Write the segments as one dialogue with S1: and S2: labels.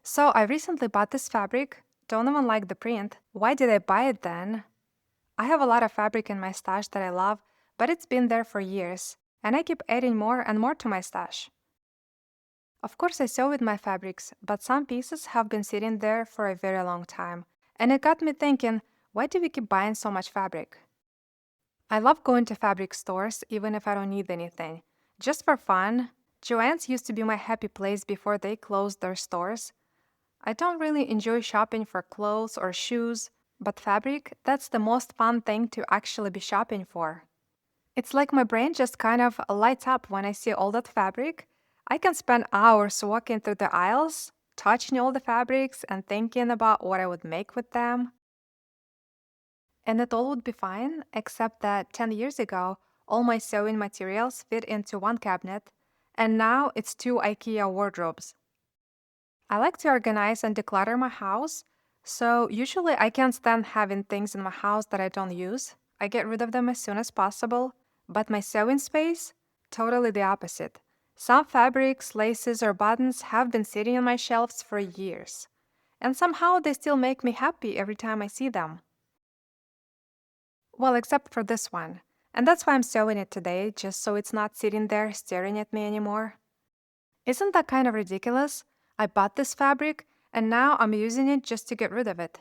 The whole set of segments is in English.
S1: So I recently bought this fabric. Don't even like the print. Why did I buy it then? I have a lot of fabric in my stash that I love, but it's been there for years, and I keep adding more and more to my stash. Of course, I sew with my fabrics, but some pieces have been sitting there for a very long time, and it got me thinking, why do we keep buying so much fabric? I love going to fabric stores even if I don't need anything. Just for fun, Joann's used to be my happy place before they closed their stores. I don't really enjoy shopping for clothes or shoes, but fabric, that's the most fun thing to actually be shopping for. It's like my brain just kind of lights up when I see all that fabric. I can spend hours walking through the aisles, touching all the fabrics, and thinking about what I would make with them. And it all would be fine, except that 10 years ago, all my sewing materials fit into one cabinet, and now it's two IKEA wardrobes. I like to organize and declutter my house, so usually I can't stand having things in my house that I don't use. I get rid of them as soon as possible, but my sewing space? Totally the opposite. Some fabrics, laces, or buttons have been sitting on my shelves for years, and somehow they still make me happy every time I see them. Well, except for this one. And that's why I'm sewing it today, just so it's not sitting there staring at me anymore. Isn't that kind of ridiculous? I bought this fabric, and now I'm using it just to get rid of it.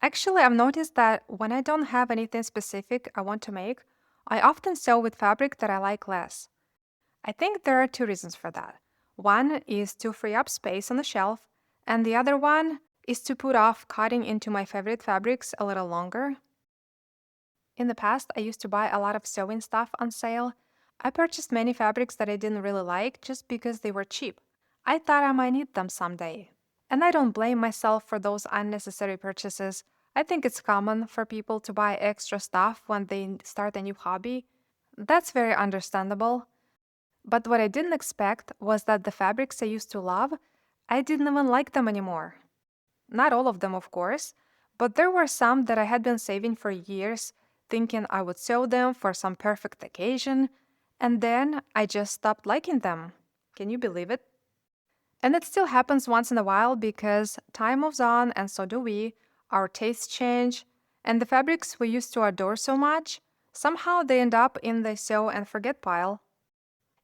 S1: Actually, I've noticed that when I don't have anything specific I want to make, I often sew with fabric that I like less. I think there are two reasons for that. One is to free up space on the shelf, and the other one is to put off cutting into my favorite fabrics a little longer. In the past, I used to buy a lot of sewing stuff on sale. I purchased many fabrics that I didn't really like just because they were cheap. I thought I might need them someday. And I don't blame myself for those unnecessary purchases. I think it's common for people to buy extra stuff when they start a new hobby. That's very understandable. But what I didn't expect was that the fabrics I used to love, I didn't even like them anymore. Not all of them, of course, but there were some that I had been saving for years, thinking I would sew them for some perfect occasion, and then I just stopped liking them. Can you believe it? And it still happens once in a while because time moves on and so do we, our tastes change, and the fabrics we used to adore so much, somehow they end up in the sew and forget pile.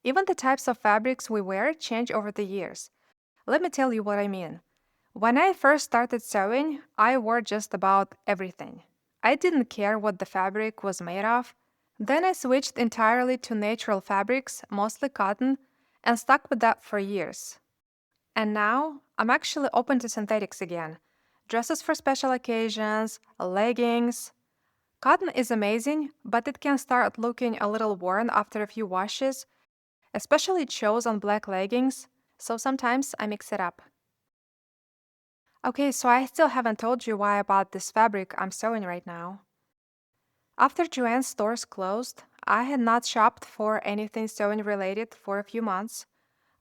S1: Even the types of fabrics we wear change over the years. Let me tell you what I mean. When I first started sewing, I wore just about everything. I didn't care what the fabric was made of. Then I switched entirely to natural fabrics, mostly cotton, and stuck with that for years. And now I'm actually open to synthetics again. Dresses for special occasions, leggings. Cotton is amazing, but it can start looking a little worn after a few washes, especially it shows on black leggings, so sometimes I mix it up. Okay, so I still haven't told you why I bought this fabric I'm sewing right now. After Joann's stores closed, I had not shopped for anything sewing related for a few months.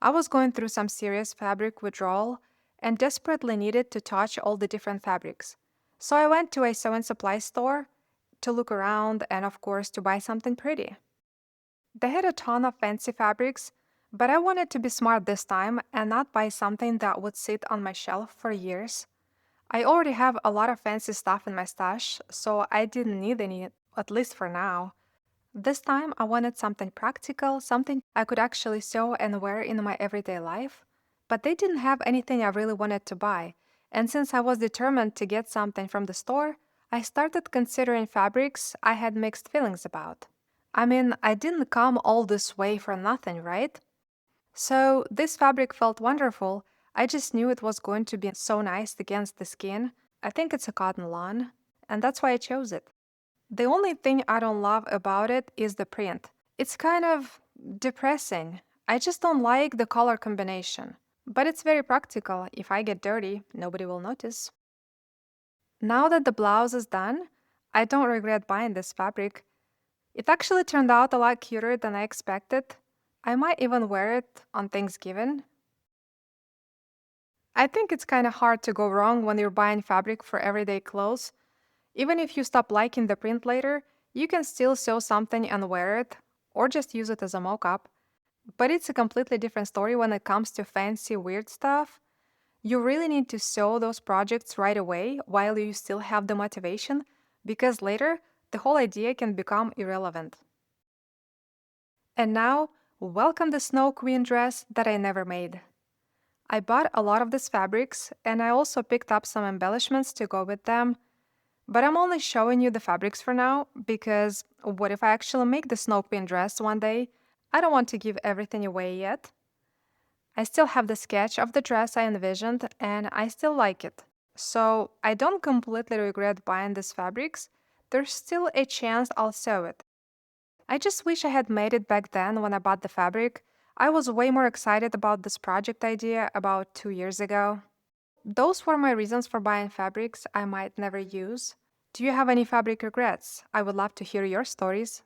S1: I was going through some serious fabric withdrawal and desperately needed to touch all the different fabrics. So I went to a sewing supply store to look around and, of course, to buy something pretty. They had a ton of fancy fabrics, but I wanted to be smart this time and not buy something that would sit on my shelf for years. I already have a lot of fancy stuff in my stash, so I didn't need any, at least for now. This time I wanted something practical, something I could actually sew and wear in my everyday life. But they didn't have anything I really wanted to buy, and since I was determined to get something from the store, I started considering fabrics I had mixed feelings about. I mean, I didn't come all this way for nothing, right? So this fabric felt wonderful. I just knew it was going to be so nice against the skin. I think it's a cotton lawn, and that's why I chose it. The only thing I don't love about it is the print. It's kind of depressing. I just don't like the color combination. But it's very practical. If I get dirty, nobody will notice. Now that the blouse is done, I don't regret buying this fabric. It actually turned out a lot cuter than I expected. I might even wear it on Thanksgiving. I think it's kind of hard to go wrong when you're buying fabric for everyday clothes. Even if you stop liking the print later, you can still sew something and wear it, or just use it as a mock-up. But it's a completely different story when it comes to fancy, weird stuff. You really need to sew those projects right away while you still have the motivation, because later the whole idea can become irrelevant. And now, welcome the Snow Queen dress that I never made. I bought a lot of these fabrics, and I also picked up some embellishments to go with them. But I'm only showing you the fabrics for now, because what if I actually make the Snow Queen dress one day? I don't want to give everything away yet. I still have the sketch of the dress I envisioned, and I still like it. So I don't completely regret buying these fabrics. There's still a chance I'll sew it. I just wish I had made it back then when I bought the fabric. I was way more excited about this project idea about 2 years ago. Those were my reasons for buying fabrics I might never use. Do you have any fabric regrets? I would love to hear your stories.